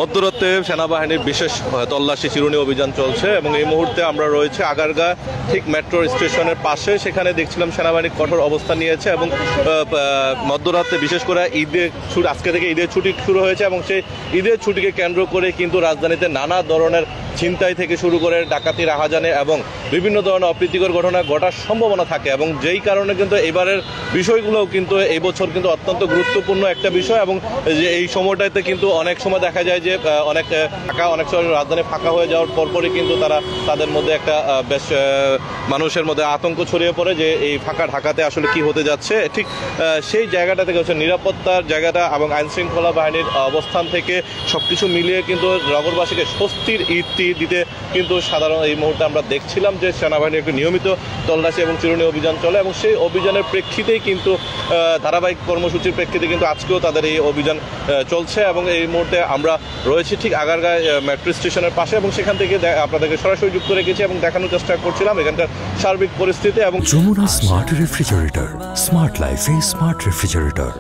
মধ্যরাতে সেনাবাহিনীর বিশেষ তল্লাশি চিরুনি অভিযান চলছে এবং এই মুহূর্তে আমরা রয়েছে আগারগা ঠিক মেট্রো স্টেশনের পাশে। সেখানে দেখছিলাম সেনাবাহিনী কঠোর অবস্থান নিয়েছে এবং মধ্যরাতে বিশেষ করে আজকে থেকে ঈদের ছুটি শুরু হয়েছে এবং সেই ঈদের ছুটিকে কেন্দ্র করে কিন্তু রাজধানীতে নানা ধরনের ছিনতাই থেকে শুরু করে ডাকাতি, রাহাজানি এবং বিভিন্ন ধরনের অপ্রীতিকর ঘটনা ঘটার সম্ভাবনা থাকে এবং যেই কারণে কিন্তু এবারের বিষয়গুলোও কিন্তু এই বছর কিন্তু অত্যন্ত গুরুত্বপূর্ণ একটা বিষয় এবং এই সময়টাতে কিন্তু অনেক সময় দেখা যায় যে অনেক সময় রাজধানী ফাঁকা হয়ে যাওয়ার পরপরই কিন্তু তাদের মধ্যে একটা বেশ মানুষের মধ্যে আতঙ্ক ছড়িয়ে পড়ে যে এই ফাঁকা ঢাকাতে আসলে কি হতে যাচ্ছে। ঠিক সেই জায়গাটা থেকে হচ্ছে নিরাপত্তার জায়গাটা এবং আইনশৃঙ্খলা বাহিনীর অবস্থান থেকে সবকিছু মিলিয়ে কিন্তু নগরবাসীকে স্বস্তির ঈদটি দিতে কিন্তু সাধারণ এই মুহূর্তে আমরা দেখছিলাম যে সেনাবাহিনীর একটি নিয়মিত তল্লাশি এবং চিরুনি অভিযান চলে এবং সেই অভিযানের প্রেক্ষিতেই কিন্তু ধারাবাহিক কর্মসূচির প্রেক্ষিতে কিন্তু আজকেও তাদের এই অভিযান চলছে এবং এই মুহূর্তে আমরা রয়েছি ঠিক আগারগাঁ মেট্রো স্টেশনের পাশে এবং সেখান থেকে আপনাদেরকে সরাসরি যুক্ত রেখেছি এবং দেখানোর চেষ্টা করছিলাম এখানকার সার্বিক পরিস্থিতি। এবং যমুনা স্মার্ট রেফ্রিজারেটর, স্মার্ট লাইফে স্মার্ট রেফ্রিজারেটর।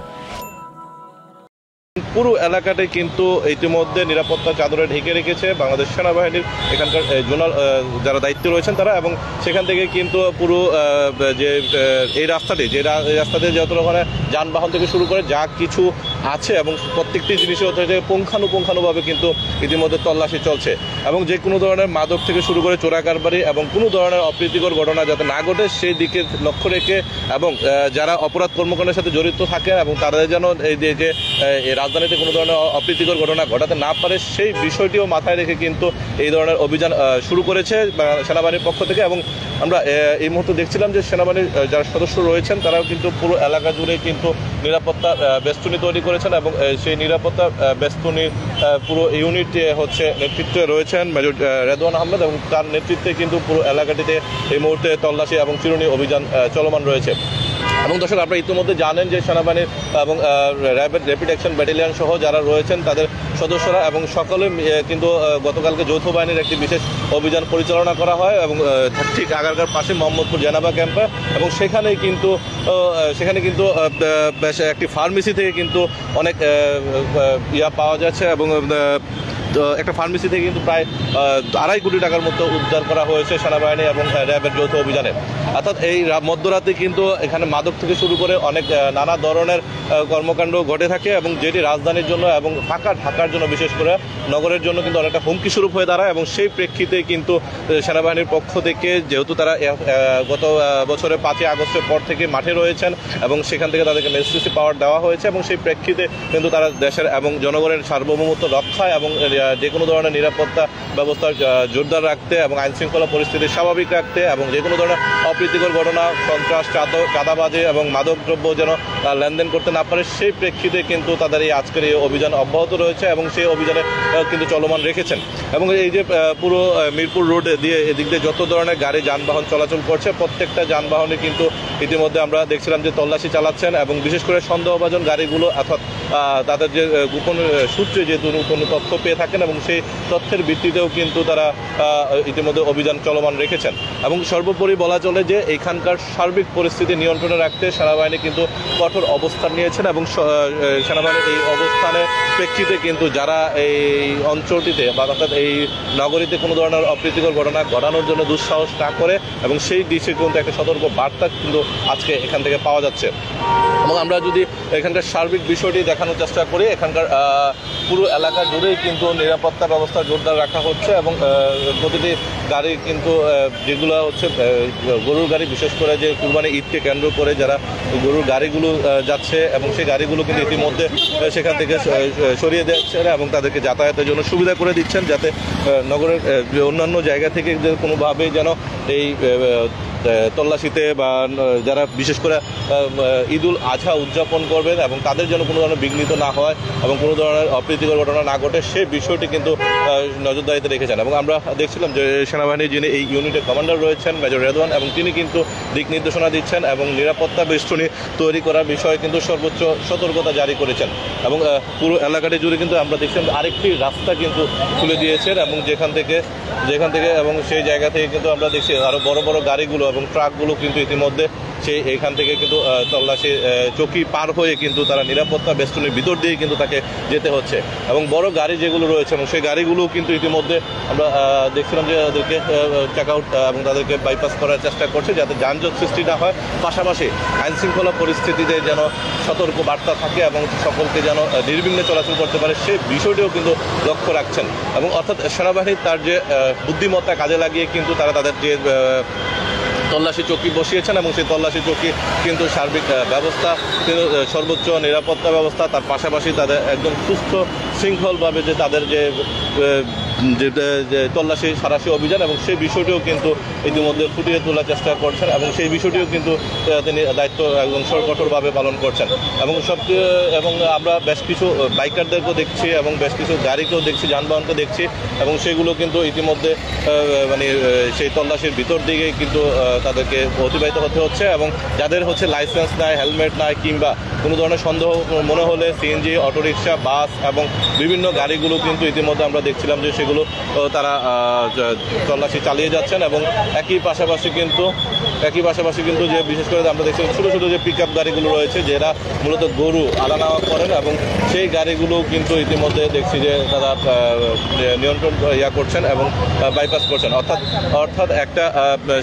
পুরো এলাকাটাই কিন্তু ইতিমধ্যে নিরাপত্তা চাদরে ঢেকে রেখেছে বাংলাদেশ সেনাবাহিনীর এখানকার জোনাল যারা দায়িত্বে রয়েছেন তারা এবং সেখান থেকে কিন্তু পুরো যে এই রাস্তাটি যত রকমের যানবাহন থেকে শুরু করে যা কিছু আছে এবং প্রত্যেকটি জিনিসের হচ্ছে পুঙ্খানুপুঙ্খানুভাবে কিন্তু ইতিমধ্যে তল্লাশি চলছে এবং যে কোনো ধরনের মাদক থেকে শুরু করে চোরা কারবারি এবং কোনো ধরনের অপ্রীতিকর ঘটনা যাতে না ঘটে সেই দিকে লক্ষ্য রেখে এবং যারা অপরাধ কর্মকাণ্ডের সাথে জড়িত থাকে এবং তাদের যেন এই দিকে রাজধানীতে কোনো ধরনের অপ্রীতিকর ঘটনা ঘটাতে না পারে সেই বিষয়টিও মাথায় রেখে কিন্তু এই ধরনের অভিযান শুরু করেছে সেনাবাহিনীর পক্ষ থেকে। এবং আমরা এই মুহূর্তে দেখছিলাম যে সেনাবাহিনীর যারা সদস্য রয়েছেন তারাও কিন্তু পুরো এলাকা জুড়ে কিন্তু নিরাপত্তা বেষ্টনী তৈরি করেছেন এবং সেই নিরাপত্তা বেষ্টনীর পুরো ইউনিটে হচ্ছে নেতৃত্বে রয়েছেন মেজর রেদওয়ান আহমেদ এবং তার নেতৃত্বে কিন্তু পুরো এলাকাটিতে এই মুহূর্তে তল্লাশি এবং চিরুনি অভিযান চলমান রয়েছে। এবং দর্শক আপনারা ইতিমধ্যে জানেন যে সেনাবাহিনীর এবং র্যাপিড অ্যাকশন ব্যাটালিয়ন সহ যারা রয়েছেন তাদের সদস্যরা এবং সকলে কিন্তু গতকালকে যৌথ বাহিনীর একটি বিশেষ অভিযান পরিচালনা করা হয় এবং ঠিক আগারগাঁর পাশে মোহাম্মদপুর জেনাবা ক্যাম্পে এবং সেখানে কিন্তু বেশ একটি ফার্মেসি থেকে কিন্তু অনেক পাওয়া যাচ্ছে এবং একটা ফার্মেসি থেকে কিন্তু প্রায় 2.5 কোটি টাকার মতো উদ্ধার করা হয়েছে সেনাবাহিনী এবং র্যাবের যৌথ অভিযানে। অর্থাৎ এই মধ্যরাতে কিন্তু এখানে মাদক থেকে শুরু করে অনেক নানা ধরনের কর্মকাণ্ড ঘটে থাকে এবং যেটি রাজধানীর জন্য এবং ফাঁকা ঢাকার জন্য বিশেষ করে নগরের জন্য কিন্তু অনেকটা হুমকি স্বরূপ হয়ে দাঁড়ায় এবং সেই প্রেক্ষিতে কিন্তু সেনাবাহিনীর পক্ষ থেকে যেহেতু তারা গত বছরের 5ই আগস্টের পর থেকে মাঠে রয়েছেন এবং সেখান থেকে তাদেরকে মেজিস্ট্রেসি পাওয়ার দেওয়া হয়েছে এবং সেই প্রেক্ষিতে কিন্তু তারা দেশের এবং জনগণের সার্বভৌমত্ব রক্ষায় এবং যে কোনো ধরনের নিরাপত্তা ব্যবস্থা জোরদার রাখতে এবং আইনশৃঙ্খলা পরিস্থিতি স্বাভাবিক রাখতে এবং যে কোনো ধরনের অপ্রীতিকর ঘটনা, সন্ত্রাস, চাঁদাবাজি এবং মাদকদ্রব্য যেন লেনদেন করতে না পারে সেই প্রেক্ষিতে কিন্তু তাদের এই আজকের এই অভিযান অব্যাহত রয়েছে এবং সেই অভিযানে কিন্তু চলমান রেখেছেন। এবং এই যে পুরো মিরপুর রোড দিয়ে এদিক দিয়ে যত ধরনের গাড়ি যানবাহন চলাচল করছে প্রত্যেকটা যানবাহনে কিন্তু ইতিমধ্যে আমরা দেখছিলাম যে তল্লাশি চালাচ্ছেন এবং বিশেষ করে সন্দেহভাজন গাড়িগুলো অর্থাৎ তাদের যে গোপন সূত্রে যে নতুন তথ্য পেয়ে থাকেন এবং সেই তথ্যের ভিত্তিতেও কিন্তু তারা ইতিমধ্যে অভিযান চলমান রেখেছেন। এবং সর্বোপরি বলা চলে যে এখানকার সার্বিক পরিস্থিতি নিয়ন্ত্রণে রাখতে সেনাবাহিনী কিন্তু কঠোর অবস্থান নিয়েছেন এবং সেনাবাহিনীর এই অবস্থানের প্রেক্ষিতে কিন্তু যারা এই অঞ্চলটিতে বা অর্থাৎ এই নগরীতে কোনো ধরনের অপ্রীতিকর ঘটনা ঘটানোর জন্য দুঃসাহস না করে এবং সেই দিশে কিন্তু একটা সতর্ক বার্তা কিন্তু আজকে এখান থেকে পাওয়া যাচ্ছে। এবং আমরা যদি এখানকার সার্বিক বিষয়টি দেখানোর চেষ্টা করি এখানকার পুরো এলাকা জুড়েই কিন্তু নিরাপত্তা ব্যবস্থা জোরদার রাখা হচ্ছে এবং প্রতিটি গাড়ি কিন্তু যেগুলো হচ্ছে গরুর গাড়ি বিশেষ করে যে কুরবানি ঈদকে কেন্দ্র করে যারা গরুর গাড়িগুলো যাচ্ছে এবং সেই গাড়িগুলো কিন্তু ইতিমধ্যে সেখান থেকে সরিয়ে দিচ্ছেন এবং তাদেরকে যাতায়াতের জন্য সুবিধা করে দিচ্ছেন যাতে নগরের অন্যান্য জায়গা থেকে যে কোনোভাবেই যেন এই তল্লাশিতে বা যারা বিশেষ করে ঈদুল আজহা উদযাপন করবেন এবং তাদের যেন কোনো ধরনের বিঘ্নিত না হয় এবং কোনো ধরনের অপ্রীতিকর ঘটনা না ঘটে সেই বিষয়টি কিন্তু নজরদারিতে রেখেছেন। এবং আমরা দেখছিলাম যে সেনাবাহিনীর যিনি এই ইউনিটের কমান্ডার রয়েছেন মেজর রেদওয়ান এবং তিনি কিন্তু দিক নির্দেশনা দিচ্ছেন এবং নিরাপত্তা বেষ্টনী তৈরি করার বিষয়ে কিন্তু সর্বোচ্চ সতর্কতা জারি করেছেন এবং পুরো এলাকাটি জুড়ে কিন্তু আমরা দেখছিলাম আরেকটি রাস্তা কিন্তু খুলে দিয়েছেন এবং যেখান থেকে এবং সেই জায়গা থেকে কিন্তু আমরা দেখছি আরও বড় বড় গাড়িগুলো এবং ট্রাকগুলো কিন্তু ইতিমধ্যে সেই এখান থেকে কিন্তু তল্লাশি চৌকি পার হয়ে কিন্তু তারা নিরাপত্তা বেষ্টনীর ভিতর দিয়ে কিন্তু তাকে যেতে হচ্ছে। এবং বড় গাড়ি যেগুলো রয়েছে এবং সেই গাড়িগুলো কিন্তু ইতিমধ্যে আমরা দেখছিলাম যে তাদেরকে চেক আউট এবং তাদেরকে বাইপাস করার চেষ্টা করছে যাতে যানজট সৃষ্টি না হয়, পাশাপাশি আইনশৃঙ্খলা পরিস্থিতিতে যেন সতর্ক বার্তা থাকে এবং সকলকে যেন নির্বিঘ্নে চলাচল করতে পারে সেই বিষয়টিও কিন্তু লক্ষ্য রাখছেন। এবং অর্থাৎ সেনাবাহিনী তার যে বুদ্ধিমত্তা কাজে লাগিয়ে কিন্তু তারা তাদের যে তল্লাশি চৌকি বসিয়েছেন এবং সেই তল্লাশি চৌকি কিন্তু সার্বিক ব্যবস্থা কিন্তু সর্বোচ্চ নিরাপত্তা ব্যবস্থা, তার পাশাপাশি তাদের একদম সুস্থ শৃঙ্খলভাবে যে তাদের যে তল্লাশি সারাশি অভিযান এবং সেই বিষয়টিও কিন্তু ইতিমধ্যে ফুটিয়ে তোলার চেষ্টা করছেন এবং সেই বিষয়টিও কিন্তু তিনি দায়িত্ব একদম কঠোরভাবে পালন করছেন। এবং এবং আমরা বেশ কিছু বাইকারদেরকেও দেখছি এবং বেশ কিছু গাড়িকেও দেখছি, যানবাহনকে দেখছি এবং সেগুলো কিন্তু ইতিমধ্যে মানে সেই তল্লাশির ভিতর দিকে কিন্তু তাদেরকে অতিবাহিত হতে হচ্ছে। এবং যাদের হচ্ছে লাইসেন্স নাই, হেলমেট নাই কিংবা কোনো ধরনের সন্দেহ মনে হলে সিএনজি, অটোরিকশা, বাস এবং বিভিন্ন গাড়িগুলো কিন্তু ইতিমধ্যে আমরা দেখছিলাম যে সেগুলো তারা তল্লাশি চালিয়ে যাচ্ছেন। এবং একই পাশাপাশি কিন্তু যে বিশেষ করে আমরা দেখছি ছোটো ছোটো যে পিক আপ গাড়িগুলো রয়েছে যেটা মূলত গরু আনা নেওয়া করেন এবং সেই গাড়িগুলো কিন্তু ইতিমধ্যে দেখছি যে তারা নিয়ন্ত্রণ করছেন এবং বাইপাস করছেন। অর্থাৎ একটা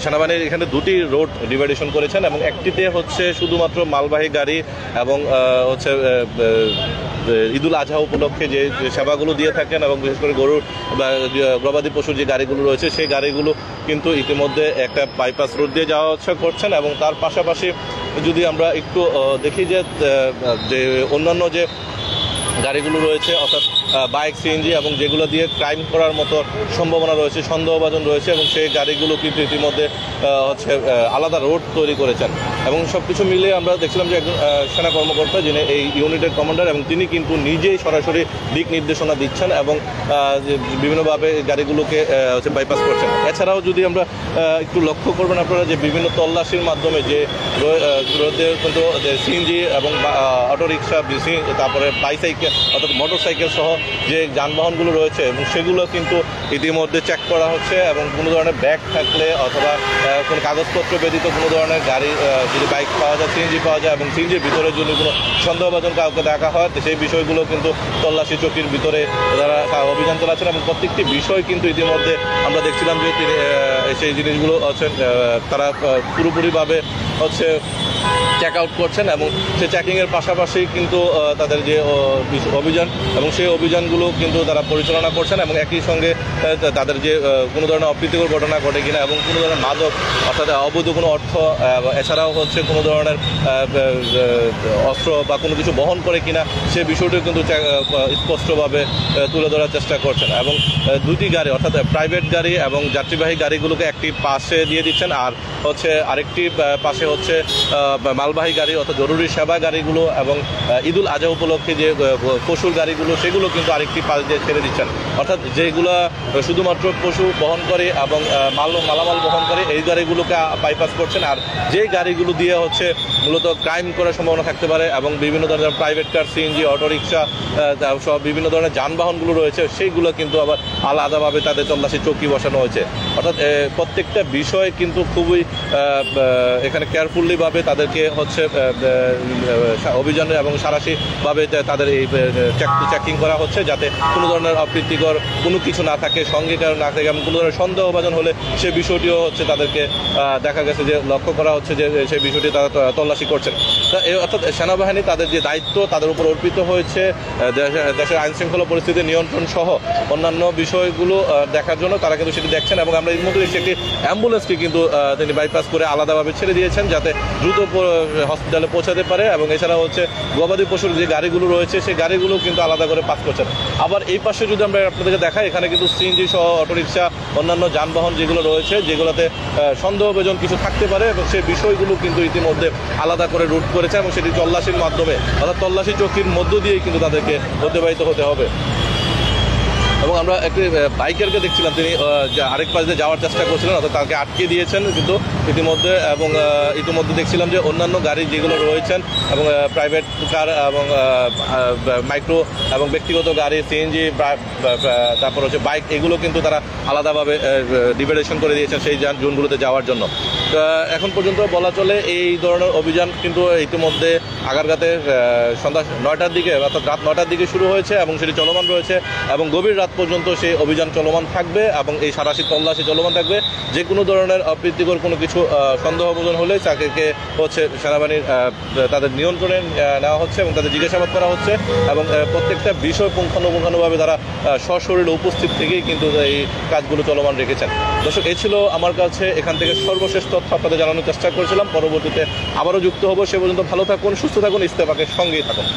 সেনাবাহিনীর এখানে দুটি রোড ডিভাইডেশন করেছেন এবং একটিতে হচ্ছে শুধুমাত্র মালবাহী গাড়ি এবং হচ্ছে ঈদুল আজহা উপলক্ষে যে সেবাগুলো দিয়ে থাকেন এবং বিশেষ করে গরুর বা গবাদি পশুর যে গাড়িগুলো রয়েছে সেই গাড়িগুলো কিন্তু ইতিমধ্যে একটা বাইপাস রোড দিয়ে যাওয়া আসা করছেন। এবং তার পাশাপাশি যদি আমরা একটু দেখি যে অন্যান্য যে গাড়িগুলো রয়েছে অর্থাৎ বাইক, সিএনজি এবং যেগুলো দিয়ে ক্রাইম করার মতো সম্ভাবনা রয়েছে, সন্দেহভাজন রয়েছে এবং সেই গাড়িগুলো কিন্তু ইতিমধ্যে হচ্ছে আলাদা রোড তৈরি করেছেন। এবং সব কিছু মিলিয়ে আমরা দেখছিলাম যে একজন সেনা কর্মকর্তা যিনি এই ইউনিটের কমান্ডার এবং তিনি কিন্তু নিজেই সরাসরি দিক নির্দেশনা দিচ্ছেন এবং বিভিন্নভাবে গাড়িগুলোকে হচ্ছে বাইপাস করছেন। এছাড়াও যদি আমরা একটু লক্ষ্য করবেন আপনারা যে বিভিন্ন তল্লাশির মাধ্যমে যে কিন্তু সিএনজি এবং অটোরিকশা, তারপরে বাইসাইকেল অর্থাৎ মোটর সাইকেল সহ যে যানবাহনগুলো রয়েছে এবং সেগুলো কিন্তু ইতিমধ্যে চেক করা হচ্ছে এবং কোনো ধরনের ব্যাগ থাকলে অথবা কোনো কাগজপত্র ব্যতীত কোনো ধরনের গাড়ি যদি বাইক পাওয়া যায়, সিএনজি পাওয়া যায় এবং সিএনজির ভিতরে যদি কোনো সন্দেহভাজন কাউকে দেখা হয় সেই বিষয়গুলো কিন্তু তল্লাশি চৌকির ভিতরে তারা অভিযান চালাচ্ছেন এবং প্রত্যেকটি বিষয় কিন্তু ইতিমধ্যে আমরা দেখছিলাম যে সেই জিনিসগুলো হচ্ছে তারা পুরোপুরিভাবে হচ্ছে চেক আউট করছেন এবং সেই চেকিংয়ের পাশাপাশি কিন্তু তাদের যে অভিযান এবং সেই অভিযানগুলো কিন্তু তারা পরিচালনা করছেন এবং একই সঙ্গে তাদের যে কোনো ধরনের অপ্রীতিকর ঘটনা ঘটে কিনা এবং কোনো ধরনের মাদক অর্থাৎ অবৈধ কোনো অর্থ এছাড়াও হচ্ছে কোনো ধরনের অস্ত্র বা কোনো কিছু বহন করে কিনা সে বিষয়টিও কিন্তু স্পষ্টভাবে তুলে ধরার চেষ্টা করছেন। এবং দুটি গাড়ি অর্থাৎ প্রাইভেট গাড়ি এবং যাত্রীবাহী গাড়িগুলোকে একটি পাশে দিয়ে দিচ্ছেন আর হচ্ছে আরেকটি পাশে হচ্ছে মালবাহী গাড়ি অর্থাৎ জরুরি সেবা গাড়িগুলো এবং ঈদুল আজহা উপলক্ষে যে পশুর গাড়িগুলো সেগুলো কিন্তু আরেকটি পাশ দিয়ে ছেড়ে দিচ্ছেন। অর্থাৎ যেগুলো শুধুমাত্র পশু বহন করে এবং মালামাল বহন করে এই গাড়িগুলোকে বাইপাস করছেন। আর যে গাড়িগুলো দিয়ে হচ্ছে মূলত ক্রাইম করার সম্ভাবনা থাকতে পারে এবং বিভিন্ন ধরনের প্রাইভেট কার, সিএনজি, অটোরিকশা সব বিভিন্ন ধরনের যানবাহনগুলো রয়েছে সেইগুলো কিন্তু আবার আলাদাভাবে তাদের তল্লাশি চৌকি বসানো হয়েছে। অর্থাৎ প্রত্যেকটা বিষয় কিন্তু খুবই এখানে কেয়ারফুলিভাবে তাদেরকে হচ্ছে অভিযানে এবং সারাশিভাবে তাদের এই চেকিং করা হচ্ছে যাতে কোনো ধরনের অপ্রীতিকর কোনো কিছু না থাকে, সঙ্গে কারণ না থাকে এবং কোনো ধরনের সন্দেহভাজন হলে সে বিষয়টিও হচ্ছে তাদেরকে দেখা গেছে যে লক্ষ্য করা হচ্ছে যে সেই বিষয়টি তারা তল্লাশি করছেন। অর্থাৎ সেনাবাহিনী তাদের যে দায়িত্ব তাদের উপর অর্পিত হয়েছে দেশের আইনশৃঙ্খলা পরিস্থিতি নিয়ন্ত্রণ সহ অন্যান্য বিষয়গুলো দেখার জন্য তারা কিন্তু সেটি দেখছেন। এবং আমরা এর মধ্যে একটি অ্যাম্বুলেন্সকে কিন্তু তিনি বাইপাস করে আলাদাভাবে ছেড়ে দিয়েছেন যাতে দ্রুত হসপিটালে পৌঁছাতে পারে। এবং এছাড়া হচ্ছে গবাদি পশুর যে গাড়িগুলো রয়েছে সেই গাড়িগুলো কিন্তু আলাদা করে পাস করছেন। আবার এই পাশে যদি আমরা আপনাদেরকে দেখাই এখানে কিন্তু সিএনজি সহ অটোরিকশা অন্যান্য যানবাহন যেগুলো রয়েছে যেগুলোতে সন্দেহভাজন কিছু থাকতে পারে এবং সেই বিষয়গুলো কিন্তু ইতিমধ্যে আলাদা করে রুট করেছে এবং সেটি তল্লাশির মাধ্যমে অর্থাৎ তল্লাশি চৌকির মধ্য দিয়েই কিন্তু তাদেরকে অতিবাহিত হতে হবে। এবং আমরা একটি বাইকারকে দেখছিলাম, তিনি আরেক পাশ দিয়ে যাওয়ার চেষ্টা করছিলেন, অর্থাৎ তাকে আটকে দিয়েছেন কিন্তু ইতিমধ্যে। এবং ইতিমধ্যে দেখছিলাম যে অন্যান্য গাড়ি যেগুলো রয়েছেন এবং প্রাইভেট কার এবং মাইক্রো এবং ব্যক্তিগত গাড়ি, সিএনজি, তারপর হচ্ছে বাইক, এগুলো কিন্তু তারা আলাদাভাবে ডিভাইডেশন করে দিয়েছেন সেই জোনগুলোতে যাওয়ার জন্য। এখন পর্যন্ত বলা চলে এই ধরনের অভিযান কিন্তু ইতিমধ্যে আগারগাঁতে সন্ধ্যা 9টার দিকে, অর্থাৎ রাত 9টার দিকে শুরু হয়েছে এবং সেটি চলমান রয়েছে এবং গভীর রাত পর্যন্ত সেই অভিযান চলমান থাকবে এবং এই সাঁড়াশি তল্লাশি চলমান থাকবে। যে কোনো ধরনের অপ্রীতিকর কোনো কিছু সন্দেহভাজন হলে তাকে হচ্ছে সেনাবাহিনীর তাদের নিয়ন্ত্রণে নেওয়া হচ্ছে এবং তাদের জিজ্ঞাসাবাদ করা হচ্ছে এবং প্রত্যেকটা বিষয় পুঙ্খানুপুঙ্খানুভাবে তারা সশরীরে উপস্থিত থেকেই কিন্তু এই কাজগুলো চলমান রেখেছেন। দর্শক, এই ছিল আমার কাছে এখান থেকে সর্বশেষ তথ্য আপনাদের জানানোর চেষ্টা করেছিলাম। পরবর্তীতে আবারও যুক্ত হব। সে পর্যন্ত ভালো থাকুন, সুস্থ থাকুন, ইত্তেফাকের সঙ্গেই থাকুন।